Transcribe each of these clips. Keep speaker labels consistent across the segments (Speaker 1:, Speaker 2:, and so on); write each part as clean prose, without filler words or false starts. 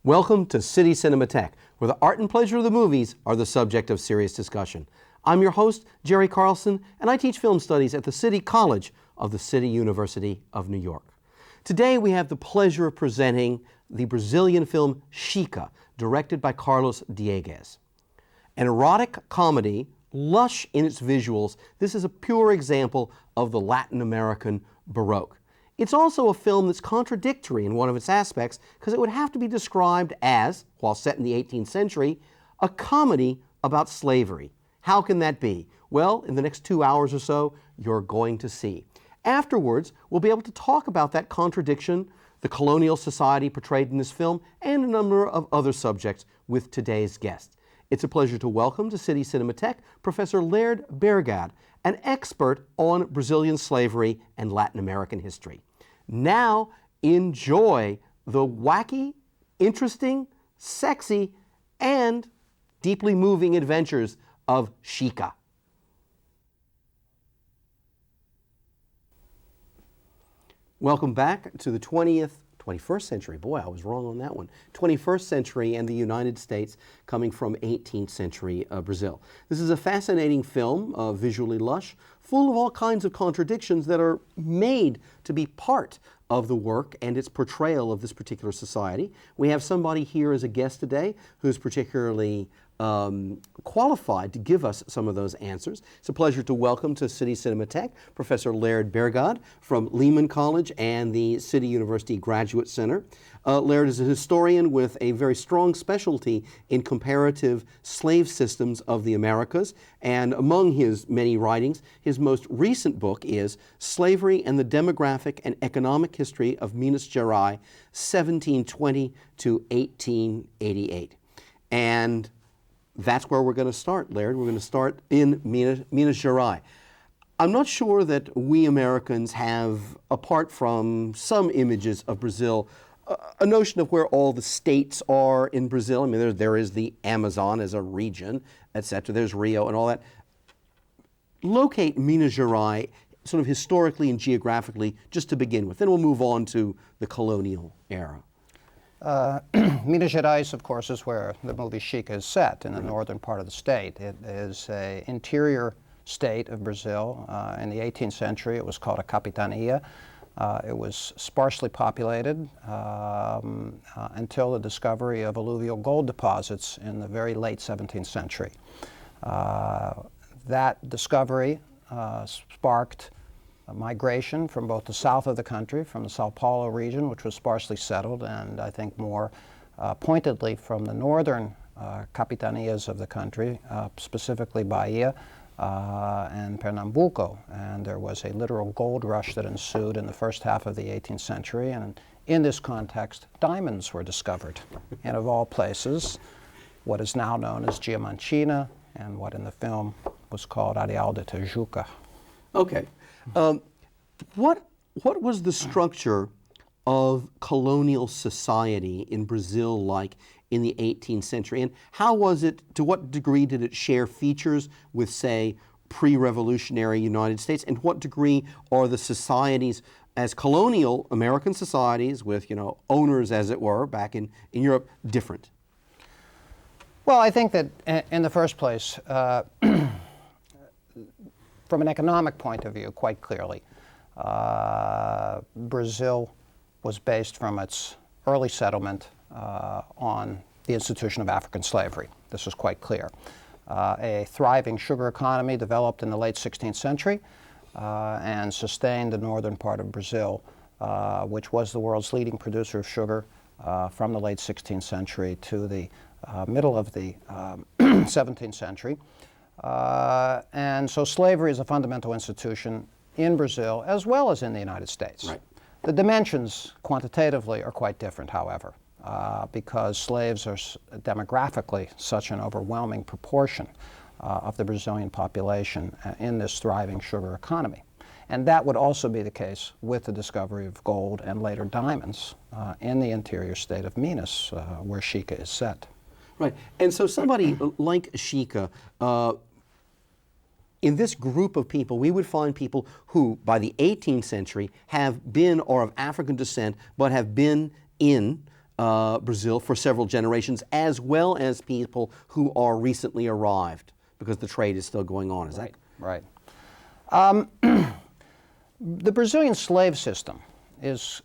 Speaker 1: Welcome to City Cinematheque, where the art and pleasure of the movies are the subject of serious discussion. I'm your host, Jerry Carlson, and I teach film studies at the City College of the City University of New York. Today we have the pleasure of presenting the Brazilian film Xica, directed by Carlos Diegues. An erotic comedy, lush in its visuals, this is a pure example of the Latin American Baroque. It's also a film that's contradictory in one of its aspects because it would have to be described as, while set in the 18th century, a comedy about slavery. How can that be? Well, in the next 2 hours or so, you're going to see. Afterwards, we'll be able to talk about that contradiction, the colonial society portrayed in this film, and a number of other subjects with today's guest. It's a pleasure to welcome to City Cinematheque Professor Laird Bergad, an expert on Brazilian slavery and Latin American history. Now, enjoy the wacky, interesting, sexy, and deeply moving adventures of Xica. Welcome back to the 21st century. Boy, I was wrong on that one. 21st century and the United States coming from 18th century Brazil. This is a fascinating film, visually lush, full of all kinds of contradictions that are made to be part of the work and its portrayal of this particular society. We have somebody here as a guest today who's particularly qualified to give us some of those answers. It's a pleasure to welcome to City Cinematheque Professor Laird Bergad from Lehman College and the City University Graduate Center. Laird is a historian with a very strong specialty in comparative slave systems of the Americas, and among his many writings, his most recent book is Slavery and the Demographic and Economic History of Minas Gerais, 1720 to 1888. And that's where we're going to start, Laird. We're going to start in Minas Gerais. I'm not sure that we Americans have, apart from some images of Brazil, a notion of where all the states are in Brazil. I mean, there is the Amazon as a region, etc. There's Rio and all that. Locate Minas Gerais sort of historically and geographically just to begin with. Then we'll move on to the colonial era.
Speaker 2: Minas Gerais, of course, is where the movie Xica is set, in the northern part of the state. It is an interior state of Brazil. In the 18th century, it was called a capitania. It was sparsely populated until the discovery of alluvial gold deposits in the very late 17th century. That discovery sparked migration from both the south of the country, from the Sao Paulo region, which was sparsely settled, and I think more pointedly from the northern capitanias of the country, specifically Bahia and Pernambuco. And there was a literal gold rush that ensued in the first half of the 18th century, and in this context, diamonds were discovered. And of all places, what is now known as Diamantina, and what in the film was called Areal de Tijuca.
Speaker 1: Okay. What was the structure of colonial society in Brazil like in the 18th century? And how was it, to what degree did it share features with, say, pre-revolutionary United States? And what degree are the societies as colonial American societies with, owners, as it were, back in Europe, different?
Speaker 2: Well, I think that in the first place, from an economic point of view, quite clearly, Brazil was based from its early settlement on the institution of African slavery. This was quite clear. A thriving sugar economy developed in the late 16th century and sustained the northern part of Brazil, which was the world's leading producer of sugar from the late 16th century to the middle of the 17th century. And so slavery is a fundamental institution in Brazil as well as in the United States.
Speaker 1: Right.
Speaker 2: The dimensions quantitatively are quite different, however, because slaves are demographically such an overwhelming proportion of the Brazilian population in this thriving sugar economy. And that would also be the case with the discovery of gold and later diamonds in the interior state of Minas, where Xica is set.
Speaker 1: Right. And so somebody like Xica, in this group of people, we would find people who, by the 18th century, have been or of African descent, but have been in Brazil for several generations, as well as people who are recently arrived, because the trade is still going on. Is that
Speaker 2: right? The Brazilian slave system is,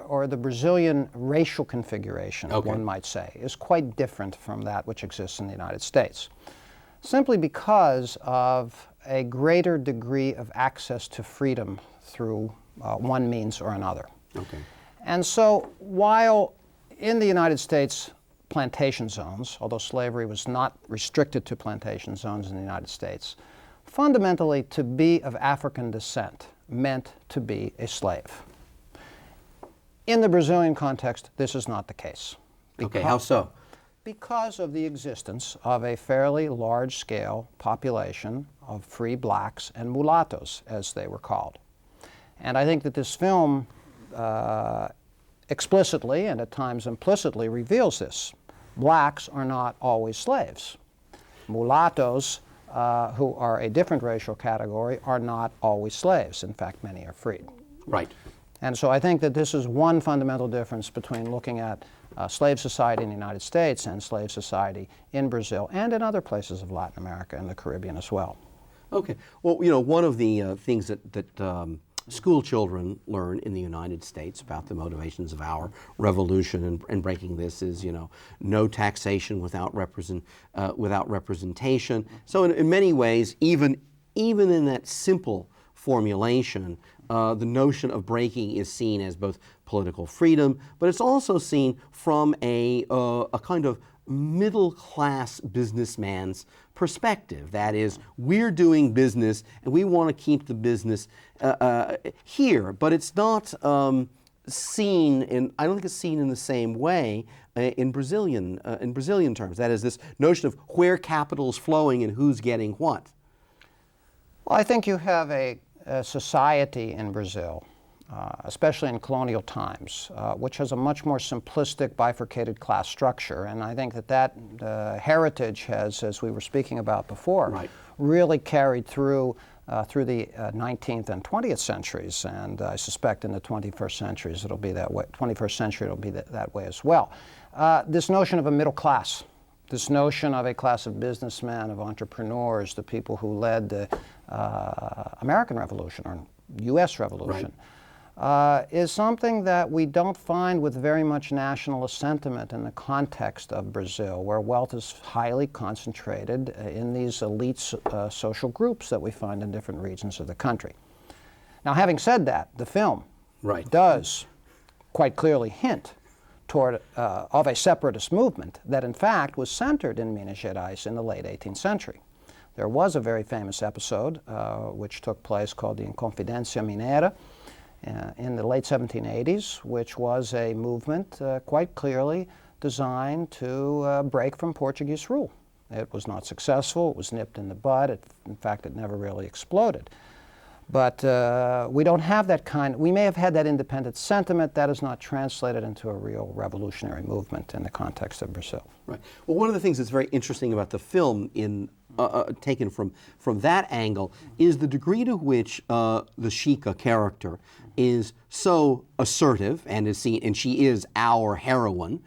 Speaker 2: or the Brazilian racial configuration, one might say, is quite different from that which exists in the United States, simply because of a greater degree of access to freedom through one means or another. And so while in the United States, plantation zones, although slavery was not restricted to plantation zones in the United States, fundamentally to be of African descent meant to be a slave. In the Brazilian context, this is not the case.
Speaker 1: How so?
Speaker 2: Because of the existence of a fairly large-scale population of free blacks and mulattoes, as they were called. And I think that this film explicitly and at times implicitly reveals this. Blacks are not always slaves. Mulattoes, who are a different racial category, are not always slaves. In fact, many are freed.
Speaker 1: Right.
Speaker 2: And so I think that this is one fundamental difference between looking at slave society in the United States and slave society in Brazil and in other places of Latin America and the Caribbean as well.
Speaker 1: Okay. Well, you know, one of the things that school children learn in the United States about the motivations of our revolution and breaking this is, you know, no taxation without representation. So in many ways, even in that simple formulation, the notion of breaking is seen as both political freedom, but it's also seen from a kind of middle-class businessman's perspective. That is, we're doing business and we want to keep the business here, but it's not seen in, I don't think it's seen in the same way in Brazilian terms. That is, this notion of where capital is flowing and who's getting what.
Speaker 2: Well, I think you have a society in Brazil, especially in colonial times, which has a much more simplistic bifurcated class structure. And I think that heritage has, as we were speaking about before, really carried through the 19th and 20th centuries. And I suspect in the 21st century it'll be that way. 21st century it'll be that way as well. This notion of a middle class, this notion of a class of businessmen, of entrepreneurs, the people who led the American Revolution or U.S. Revolution, is something that we don't find with very much nationalist sentiment in the context of Brazil, where wealth is highly concentrated in these elite social groups that we find in different regions of the country. Now, having said that, the film does quite clearly hint toward of a separatist movement that in fact was centered in Minas Gerais in the late 18th century. There was a very famous episode which took place called the Inconfidência Mineira in the late 1780s, which was a movement quite clearly designed to break from Portuguese rule. It was not successful. It was nipped in the bud. In fact, it never really exploded. But we don't have that kind. We may have had that independent sentiment. That is not translated into a real revolutionary movement in the context of Brazil.
Speaker 1: Right. Well, one of the things that's very interesting about the film, taken from that angle, is the degree to which the Xica character is so assertive and is seen, and she is our heroine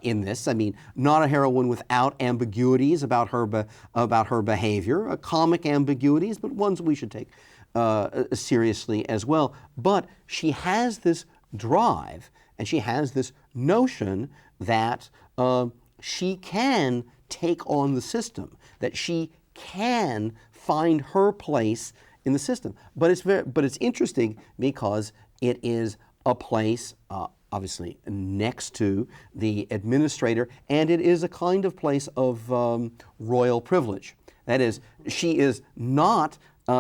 Speaker 1: in this. I mean, not a heroine without ambiguities about her behavior, comic ambiguities, but ones we should take seriously as well. But she has this drive and she has this notion that she can take on the system, that she can find her place in the system. But it's interesting because it is a place obviously next to the administrator, and it is a kind of place of royal privilege. That is, she is not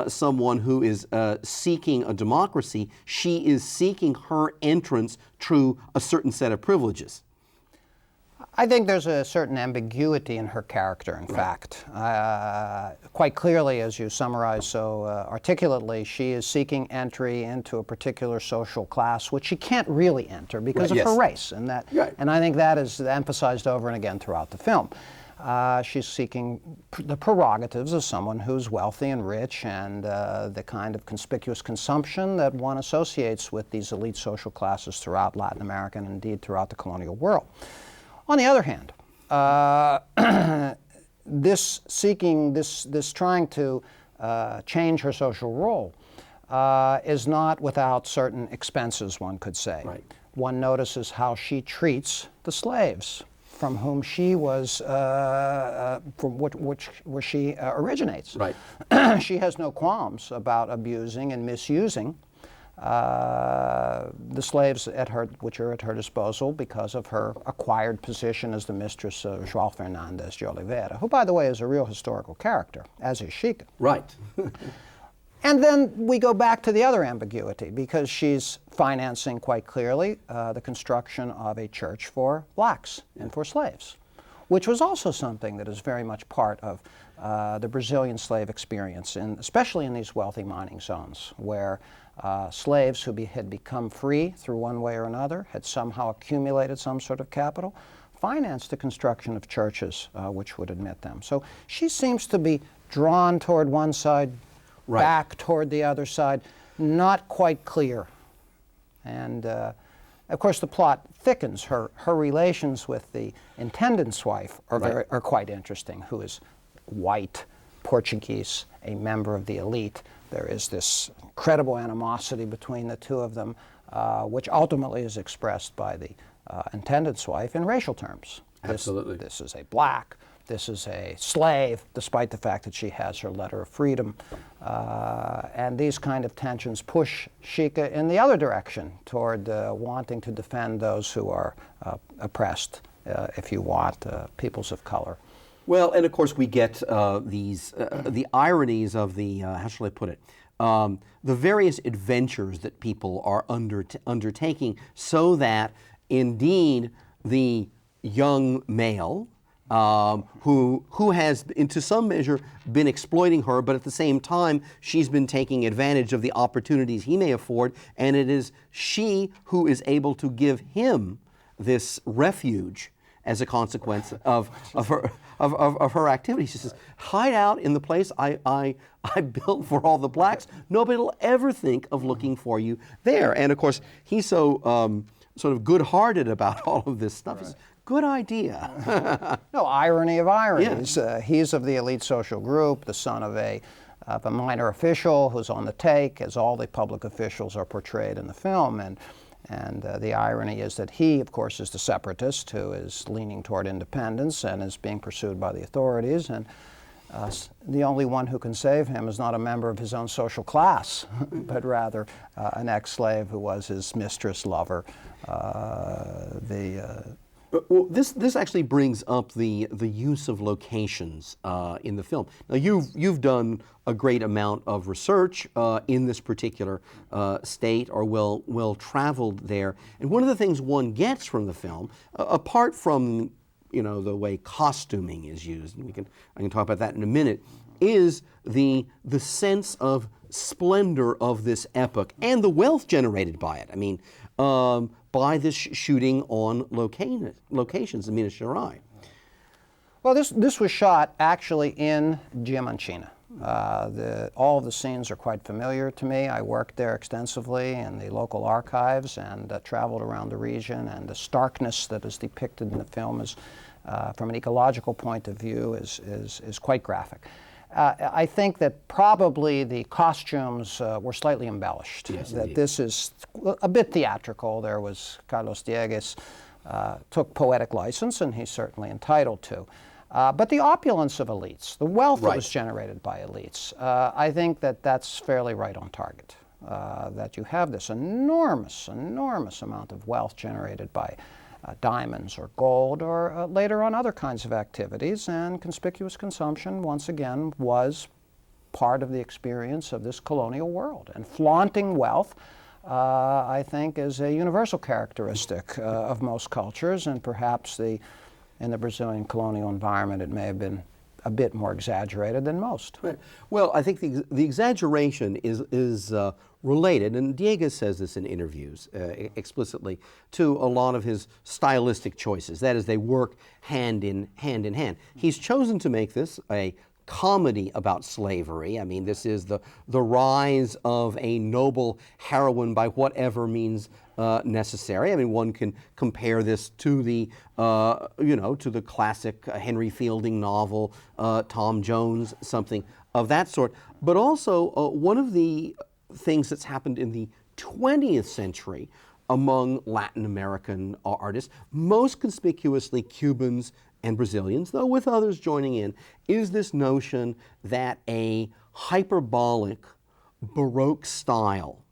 Speaker 1: someone who is seeking a democracy. She is seeking her entrance through a certain set of privileges.
Speaker 2: I think there's a certain ambiguity in her character, in fact. Quite clearly, as you summarize so articulately, she is seeking entry into a particular social class, which she can't really enter because of her race. And I think that is emphasized over and again throughout the film. She's seeking the prerogatives of someone who's wealthy and rich, and the kind of conspicuous consumption that one associates with these elite social classes throughout Latin America and indeed throughout the colonial world. On the other hand, this trying to change her social role is not without certain expenses, one could say.
Speaker 1: Right.
Speaker 2: One notices how she treats the slaves from whom she was, where she originates.
Speaker 1: Right.
Speaker 2: She has no qualms about abusing and misusing the slaves which are at her disposal because of her acquired position as the mistress of João Fernandes de Oliveira, who, by the way, is a real historical character, as is Xica.
Speaker 1: Right.
Speaker 2: And then we go back to the other ambiguity, because she's financing quite clearly the construction of a church for blacks and for slaves, which was also something that is very much part of the Brazilian slave experience, especially in these wealthy mining zones, where slaves who had become free through one way or another, had somehow accumulated some sort of capital, financed the construction of churches which would admit them. So she seems to be drawn toward one side,
Speaker 1: right,
Speaker 2: back toward the other side, not quite clear. And of course the plot thickens. Her relations with the intendant's wife are, are quite interesting, who is white, Portuguese, a member of the elite. There is this incredible animosity between the two of them, which ultimately is expressed by the intendant's wife in racial terms.
Speaker 1: Absolutely.
Speaker 2: This is a black, this is a slave, despite the fact that she has her letter of freedom. And these kind of tensions push Xica in the other direction, toward wanting to defend those who are oppressed, if you want, peoples of color.
Speaker 1: Well, and of course we get the ironies of the, how shall I put it, the various adventures that people are undertaking, so that indeed the young male who has, to some measure, been exploiting her, but at the same time, she's been taking advantage of the opportunities he may afford, and it is she who is able to give him this refuge as a consequence of her activities. She says, hide out in the place I built for all the blacks. Nobody will ever think of looking for you there. And of course, he's so sort of good-hearted about all of this stuff. Right. Good idea.
Speaker 2: No, irony of ironies. Yeah. He's of the elite social group, the son of a minor official who's on the take, as all the public officials are portrayed in the film. And the irony is that he, of course, is the separatist who is leaning toward independence and is being pursued by the authorities. And the only one who can save him is not a member of his own social class, but rather an ex-slave who was his mistress, lover.
Speaker 1: Well, this actually brings up the use of locations in the film. Now, you've done a great amount of research in this particular state, or well traveled there. And one of the things one gets from the film, apart from the way costuming is used, and I can talk about that in a minute, is the sense of splendor of this epoch and the wealth generated by it. I mean, by this shooting on locations in Minas Gerais.
Speaker 2: Well, this was shot actually in Diamantina. All of the scenes are quite familiar to me. I worked there extensively in the local archives and traveled around the region, and the starkness that is depicted in the film is, from an ecological point of view, is quite graphic. I think that probably the costumes were slightly embellished.
Speaker 1: Yes,
Speaker 2: that
Speaker 1: indeed.
Speaker 2: This is a bit theatrical. There was Carlos Diegues took poetic license, and he's certainly entitled to. But the opulence of elites, the wealth that was generated by elites, I think that that's fairly right on target. That you have this enormous amount of wealth generated by diamonds or gold, or later on other kinds of activities, and conspicuous consumption, once again, was part of the experience of this colonial world. And flaunting wealth, I think, is a universal characteristic of most cultures, and perhaps in the Brazilian colonial environment it may have been a bit more exaggerated than most.
Speaker 1: Right. Well, I think the exaggeration is related, and Diegues says this in interviews explicitly, to a lot of his stylistic choices. That is, they work hand in hand. He's chosen to make this a comedy about slavery. I mean, this is the rise of a noble heroine by whatever means necessary. I mean, one can compare this to the to the classic Henry Fielding novel, Tom Jones, something of that sort. But also, one of the things that's happened in the 20th century among Latin American artists, most conspicuously Cubans and Brazilians, though with others joining in, is this notion that a hyperbolic Baroque style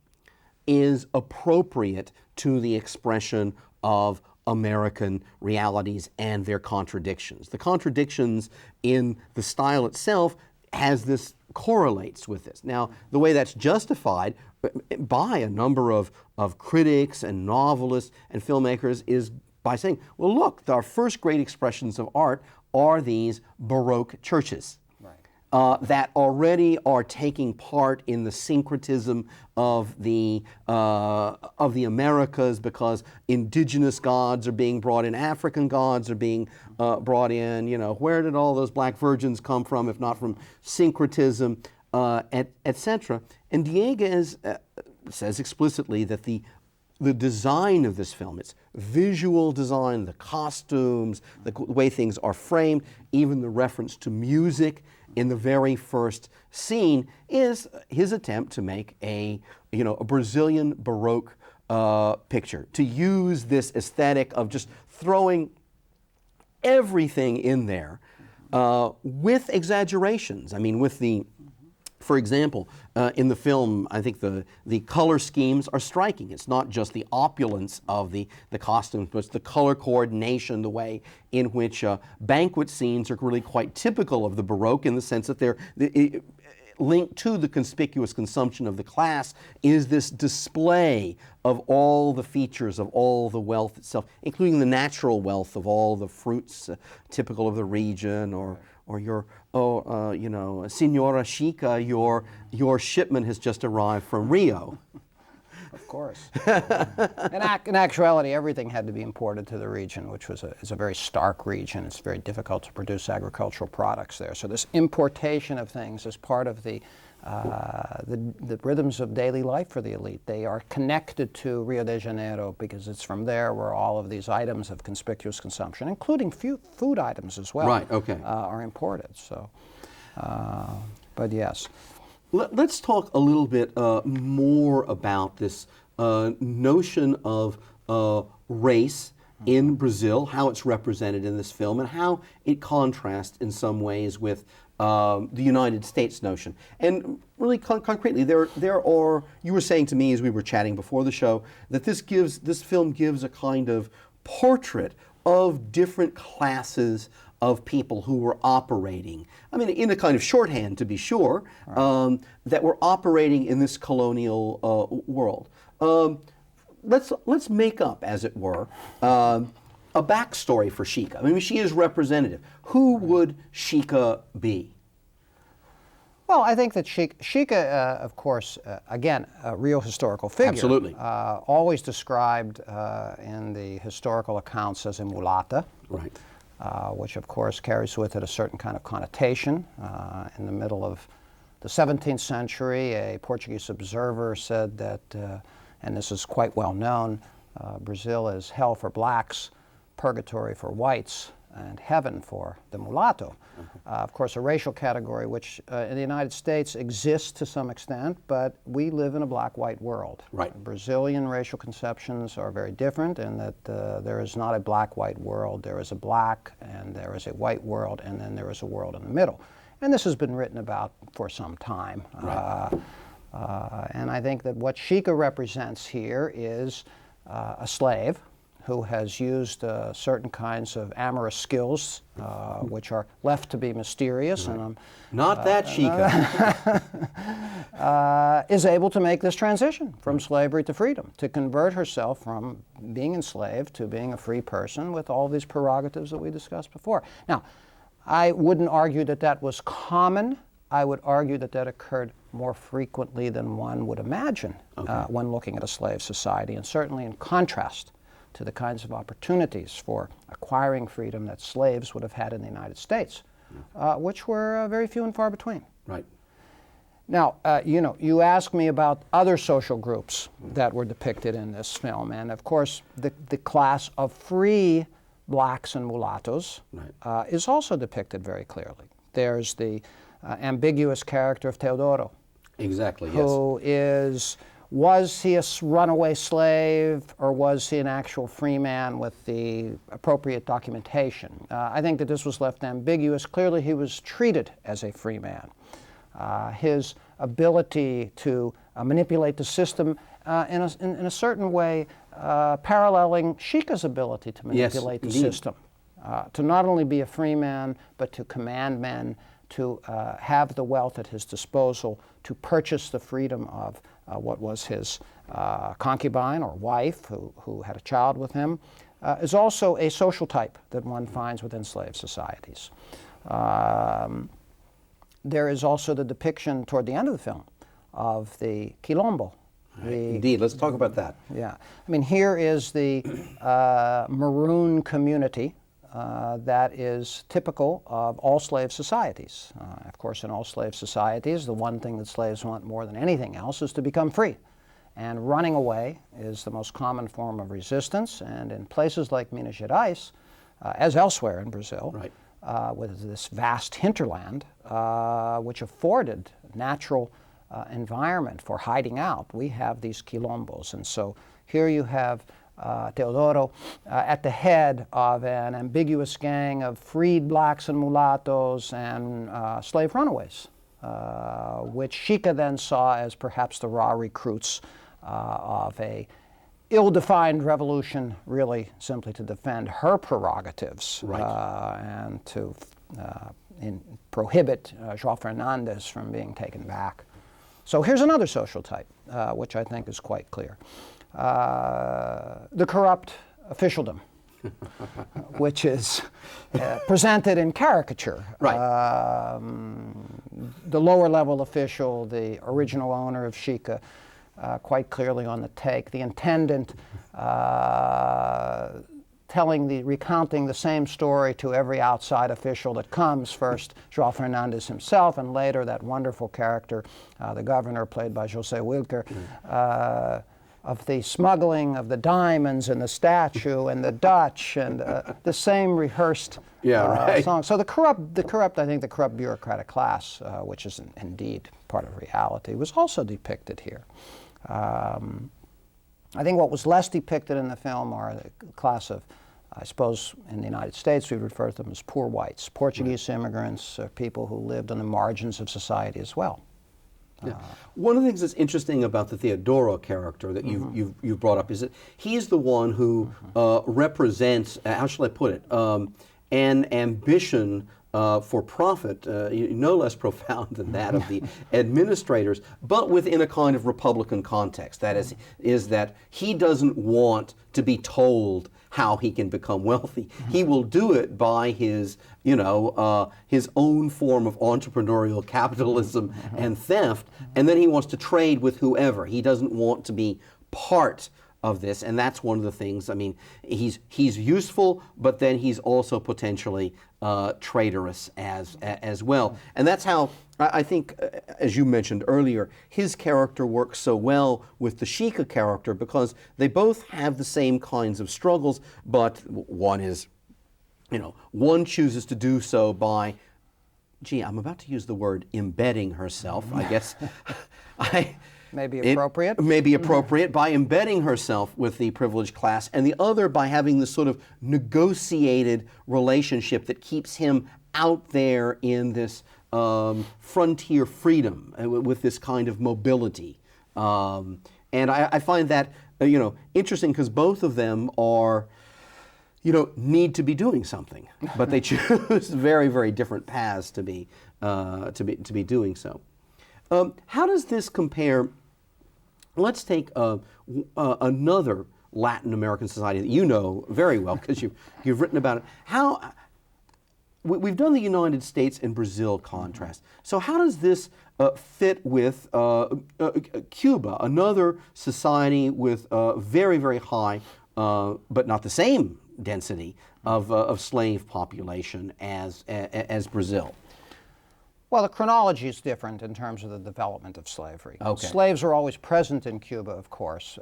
Speaker 1: is appropriate to the expression of American realities and their contradictions. The contradictions in the style itself correlates with this. Now, the way that's justified by a number of critics and novelists and filmmakers is by saying, well, look, our first great expressions of art are these Baroque churches. That already are taking part in the syncretism of the Americas, because indigenous gods are being brought in, African gods are being brought in. You know, where did all those black virgins come from, if not from syncretism, etc. And Diegues says explicitly that the design of this film, its visual design, the costumes, the way things are framed, even the reference to music in the very first scene, is his attempt to make a Brazilian Baroque picture, to use this aesthetic of just throwing everything in there with exaggerations. I mean, for example, in the film, I think the color schemes are striking. It's not just the opulence of the costumes, but it's the color coordination, the way in which banquet scenes are really quite typical of the Baroque, in the sense that they're linked to the conspicuous consumption of the class is this display of all the features of all the wealth itself, including the natural wealth of all the fruits typical of the region, or your, Senora Xica, your shipment has just arrived from Rio.
Speaker 2: Of course. In actuality, everything had to be imported to the region, which is a very stark region. It's very difficult to produce agricultural products there. So this importation of things is part of the rhythms of daily life for the elite. They are connected to Rio de Janeiro because it's from there where all of these items of conspicuous consumption, including food items as well, are imported. So, but yes.
Speaker 1: Let's talk a little bit more about this notion of race in Brazil, how it's represented in this film, and how it contrasts in some ways with the United States notion. And really concretely, there are, you were saying to me as we were chatting before the show, that this film gives a kind of portrait of different classes of people who were operating, I mean, in a kind of shorthand, to be sure, that were operating in this colonial world. Let's make up, as it were, a backstory for Xica. I mean, she is representative. Who would Xica be?
Speaker 2: Well, I think that Xica, of course, again, a real historical figure.
Speaker 1: Absolutely.
Speaker 2: Always described in the historical accounts as a mulatta.
Speaker 1: Right.
Speaker 2: Which of course carries with it a certain kind of connotation. In the middle of the 17th century, a Portuguese observer said that, and this is quite well known, Brazil is hell for blacks, purgatory for whites, and heaven for the mulatto. Of course, a racial category which in the United States exists to some extent, but we live in a black-white world.
Speaker 1: Right.
Speaker 2: Brazilian racial conceptions are very different in that there is not a black-white world. There is a black and there is a white world, and then there is a world in the middle. And this has been written about for some time.
Speaker 1: Right.
Speaker 2: And I think that what Xica represents here is a slave who has used certain kinds of amorous skills, which are left to be mysterious.
Speaker 1: Right.
Speaker 2: And
Speaker 1: not that Xica.
Speaker 2: Is able to make this transition from slavery to freedom, to convert herself from being enslaved to being a free person with all these prerogatives that we discussed before. Now, I wouldn't argue that that was common. I would argue that that occurred more frequently than one would imagine when looking at a slave society, and certainly in contrast to the kinds of opportunities for acquiring freedom that slaves would have had in the United States, which were very few and far between.
Speaker 1: Right.
Speaker 2: Now, you asked me about other social groups that were depicted in this film, and of course, the class of free blacks and mulattoes is also depicted very clearly. There's the ambiguous character of Teodoro.
Speaker 1: Exactly, yes.
Speaker 2: Who was he a runaway slave, or was he an actual free man with the appropriate documentation? I think that this was left ambiguous. Clearly, he was treated as a free man. His ability to manipulate the system in a certain way paralleling Xica's ability to manipulate the system. To not only be a free man, but to command men, to have the wealth at his disposal, to purchase the freedom of what was his concubine or wife who had a child with him, is also a social type that one finds within slave societies. There is also the depiction toward the end of the film of the quilombo.
Speaker 1: Indeed, let's talk about that.
Speaker 2: Yeah, I mean, here is the maroon community that is typical of all slave societies. Of course, in all slave societies, the one thing that slaves want more than anything else is to become free. And running away is the most common form of resistance. And in places like Minas Gerais, as elsewhere in Brazil, with this vast hinterland, which afforded natural environment for hiding out, we have these quilombos. And so here you have Teodoro at the head of an ambiguous gang of freed blacks and mulattoes and slave runaways, which Xica then saw as perhaps the raw recruits of a ill-defined revolution, really simply to defend her prerogatives and to prohibit João Fernandes from being taken back. So here's another social type, which I think is quite clear. The corrupt officialdom, which is presented in caricature. The lower level official, the original owner of Xica, quite clearly on the take. The intendant recounting the same story to every outside official that comes, first João Fernandes himself, and later that wonderful character, the governor, played by José Wilker, of the smuggling of the diamonds and the statue and the Dutch and the same rehearsed song. So the corrupt, I think the corrupt bureaucratic class, which is indeed part of reality, was also depicted here. I think what was less depicted in the film are the class of, I suppose in the United States we refer to them as poor whites, Portuguese immigrants, people who lived on the margins of society as well.
Speaker 1: Yeah. One of the things that's interesting about the Teodoro character that you've brought up is that he's the one who represents, how shall I put it, an ambition for profit, no less profound than that of the administrators, but within a kind of Republican context. That is that he doesn't want to be told how he can become wealthy. He will do it by his, his own form of entrepreneurial capitalism and theft, and then he wants to trade with whoever. He doesn't want to be part of this, and that's one of the things. I mean, he's useful, but then he's also potentially traitorous as well. And that's how I think, as you mentioned earlier, his character works so well with the Xica character because they both have the same kinds of struggles, but one is, one chooses to do so by, I'm about to use the word embedding herself, I guess.
Speaker 2: Maybe appropriate.
Speaker 1: By embedding herself with the privileged class, and the other by having this sort of negotiated relationship that keeps him out there in this frontier freedom with this kind of mobility. And I find that interesting because both of them are need to be doing something, but they choose very, very different paths to be doing so. How does this compare? Let's take another Latin American society that you know very well because you've written about it. we've done the United States and Brazil contrast. So how does this fit with Cuba, another society with very, very high, but not the same density of slave population as Brazil?
Speaker 2: Well, the chronology is different in terms of the development of slavery.
Speaker 1: Okay.
Speaker 2: Slaves are always present in Cuba, of course.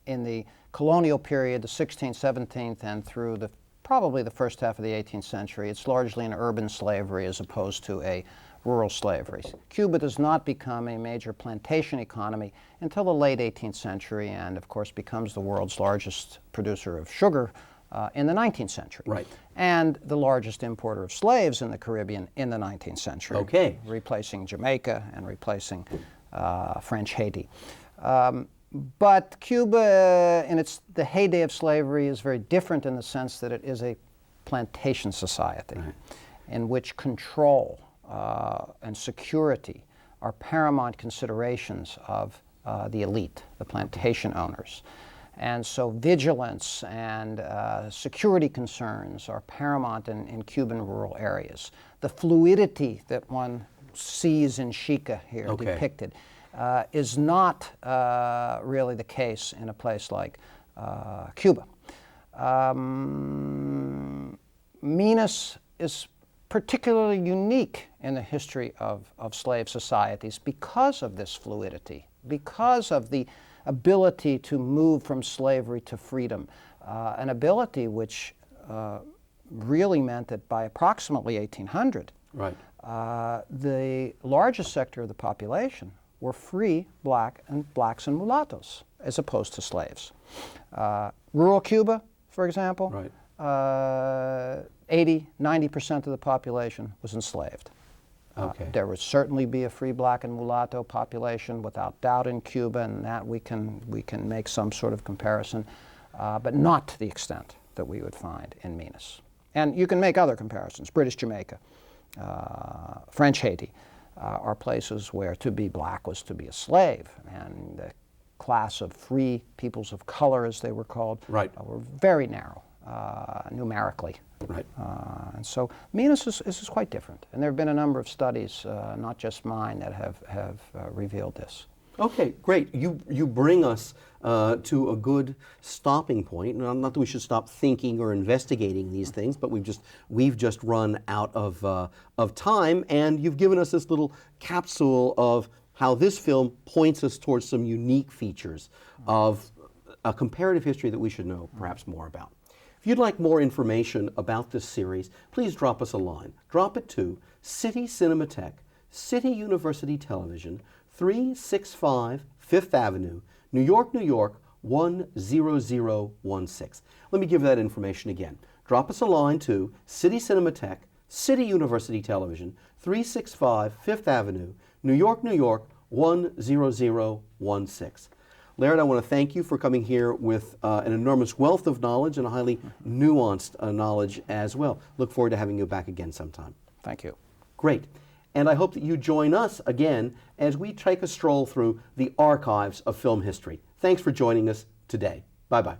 Speaker 2: In the colonial period, the 16th, 17th, and through probably the first half of the 18th century, it's largely an urban slavery as opposed to a rural slavery. Cuba does not become a major plantation economy until the late 18th century, and of course becomes the world's largest producer of sugar in the 19th century.
Speaker 1: Right.
Speaker 2: And the largest importer of slaves in the Caribbean in the 19th century.
Speaker 1: Okay.
Speaker 2: Replacing Jamaica and replacing French Haiti. But Cuba, in the heyday of slavery, is very different in the sense that it is a plantation society, right, in which control and security are paramount considerations of the elite, the plantation owners. And so vigilance and security concerns are paramount in Cuban rural areas. The fluidity that one sees in Xica here depicted is not really the case in a place like Cuba. Minas is particularly unique in the history of slave societies because of this fluidity, because of the ability to move from slavery to freedom, an ability which really meant that by approximately 1800,
Speaker 1: right,
Speaker 2: the largest sector of the population were free blacks and mulattoes, as opposed to slaves. Rural Cuba, for example,
Speaker 1: right,
Speaker 2: 80–90% of the population was enslaved.
Speaker 1: Okay.
Speaker 2: There would certainly be a free black and mulatto population, without doubt, in Cuba, and that we can make some sort of comparison, but not to the extent that we would find in Minas. And you can make other comparisons. British Jamaica, French Haiti are places where to be black was to be a slave, and the class of free peoples of color, as they were called,
Speaker 1: right,
Speaker 2: were very narrow numerically.
Speaker 1: Right.
Speaker 2: And so Minas is quite different. And there have been a number of studies, not just mine, that have revealed this.
Speaker 1: Okay, great. You bring us to a good stopping point. Not that we should stop thinking or investigating these things, but we've just run out of time, and you've given us this little capsule of how this film points us towards some unique features of a comparative history that we should know perhaps more about. If you'd like more information about this series, please drop us a line. Drop it to City Cinematheque, City University Television, 365 Fifth Avenue, New York, New York, 10016. Let me give that information again. Drop us a line to City Cinematheque, City University Television, 365 Fifth Avenue, New York, New York, 10016. Laird, I want to thank you for coming here with an enormous wealth of knowledge and a highly nuanced knowledge as well. Look forward to having you back again sometime.
Speaker 2: Thank you.
Speaker 1: Great. And I hope that you join us again as we take a stroll through the archives of film history. Thanks for joining us today. Bye-bye.